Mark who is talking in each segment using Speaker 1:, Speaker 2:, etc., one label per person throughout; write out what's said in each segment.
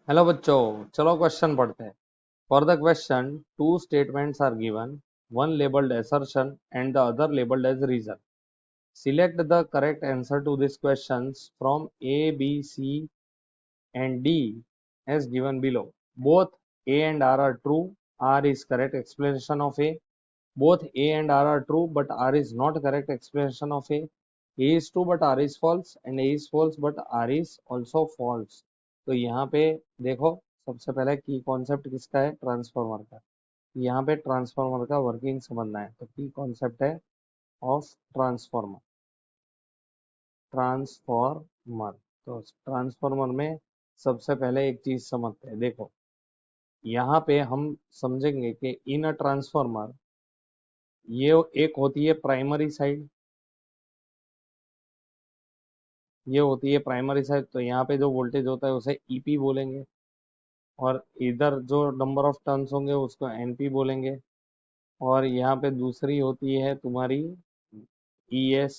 Speaker 1: Hello बच्चों, चलो question पढ़ते हैं। For the question two statements are given, one labelled assertion and the other labeled as reason. Select the correct answer to these questions from A, B, C and D as given below. Both A and R are true. R is correct explanation of A. Both A and R are true, but R is not correct explanation of A. A is true but R is false, and A is false but R is also false. तो यहाँ पे देखो, सबसे पहले की concept किसका है? Transformer का। यहाँ पे ट्रांसफॉर्मर का वर्किंग समझना है, तो की कॉन्सेप्ट है ऑफ ट्रांसफॉर्मर। ट्रांसफॉर्मर तो ट्रांसफॉर्मर में सबसे पहले एक चीज समझते हैं। देखो, यहाँ पे हम समझेंगे कि इन अ ट्रांसफॉर्मर ये एक होती है प्राइमरी साइड, ये होती है प्राइमरी साइड। तो यहाँ पे जो वोल्टेज होता है उसे ईपी बोलेंगे, और इधर जो नंबर ऑफ टर्न्स होंगे उसको एनपी बोलेंगे। और यहाँ पे दूसरी होती है तुम्हारी ईएस,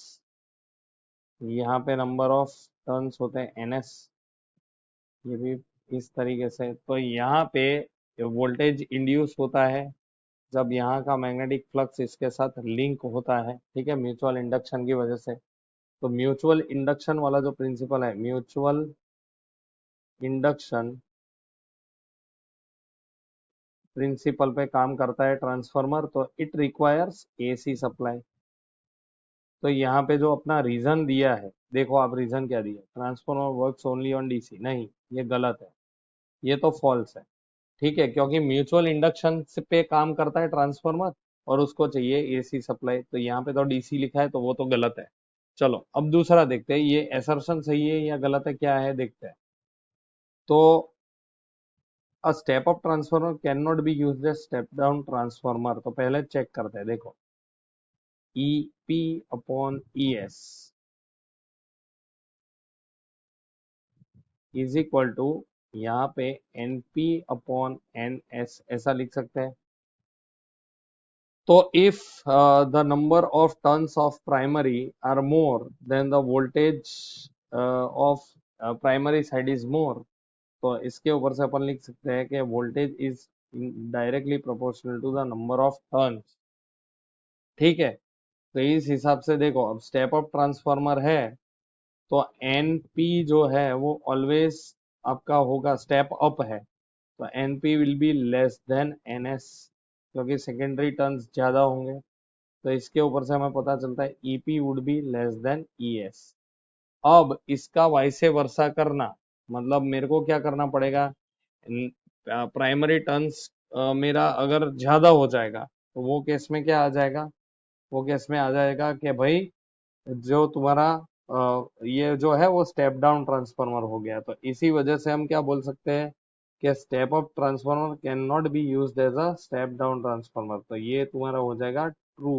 Speaker 1: यहाँ पे नंबर ऑफ टर्न्स होते हैं एनएस, ये भी इस तरीके से। तो यहाँ पे वोल्टेज इंड्यूस होता है जब यहाँ का मैग्नेटिक फ्लक्स इसके साथ लिंक होता है, ठीक है, म्यूचुअल इंडक्शन की वजह से। तो म्यूचुअल इंडक्शन वाला जो प्रिंसिपल है, म्यूचुअल इंडक्शन प्रिंसिपल पे काम करता है ट्रांसफार्मर। तो इट रिक्वायर्स एसी सप्लाई। तो यहाँ पे जो अपना रीजन दिया है, देखो आप रीजन क्या दिया, transformer works only on DC. नहीं, ये गलत है, ये तो फॉल्स है। ठीक है, क्योंकि म्यूचुअल इंडक्शन पे काम करता है ट्रांसफार्मर और उसको चाहिए एसी सप्लाई। तो यहाँ पे तो डीसी लिखा है, तो वो तो गलत है। चलो अब दूसरा देखते हैं, ये असर्शन सही है या गलत है, क्या है देखते हैं। तो a step up transformer can not be used as step down transformer. तो पहले चेक करते हैं। देखो, E P upon E S is equal to, यहाँ पे N P upon N S ऐसा लिख सकते हैं। तो if the number of turns of primary are more then the voltage of primary side is more, तो इसके ऊपर से अपन लिख सकते हैं कि voltage is directly proportional to the number of turns. ठीक है, तो इस हिसाब से देखो, अब स्टेप अप ट्रांसफार्मर है तो एन पी जो है वो ऑलवेज आपका होगा, स्टेप अप है तो N P will be less than N S, क्योंकि सेकेंडरी टर्न्स ज्यादा होंगे। तो इसके ऊपर से हमें पता चलता है EP would be less than ES. अब इसका वाइसे वर्सा करना, मतलब मेरे को क्या करना पड़ेगा, प्राइमरी टर्न्स मेरा अगर ज्यादा हो जाएगा तो वो केस में क्या आ जाएगा, वो केस में आ जाएगा कि भाई जो तुम्हारा ये जो है वो स्टेप डाउन ट्रांसफार्मर हो गया। तो इसी वजह से हम क्या बोल सकते हैं कि step up transformer can not be used as a step down transformer. तो ये तुम्हारा हो जाएगा ट्रू।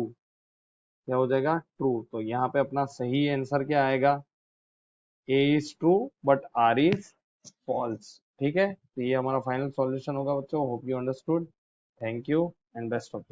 Speaker 1: क्या हो जाएगा? ट्रू। तो यहाँ पे अपना सही आंसर क्या आएगा? A is true but R is false. ठीक है, तो ये हमारा फाइनल सॉल्यूशन होगा बच्चों। Hope you understood. Thank you and best of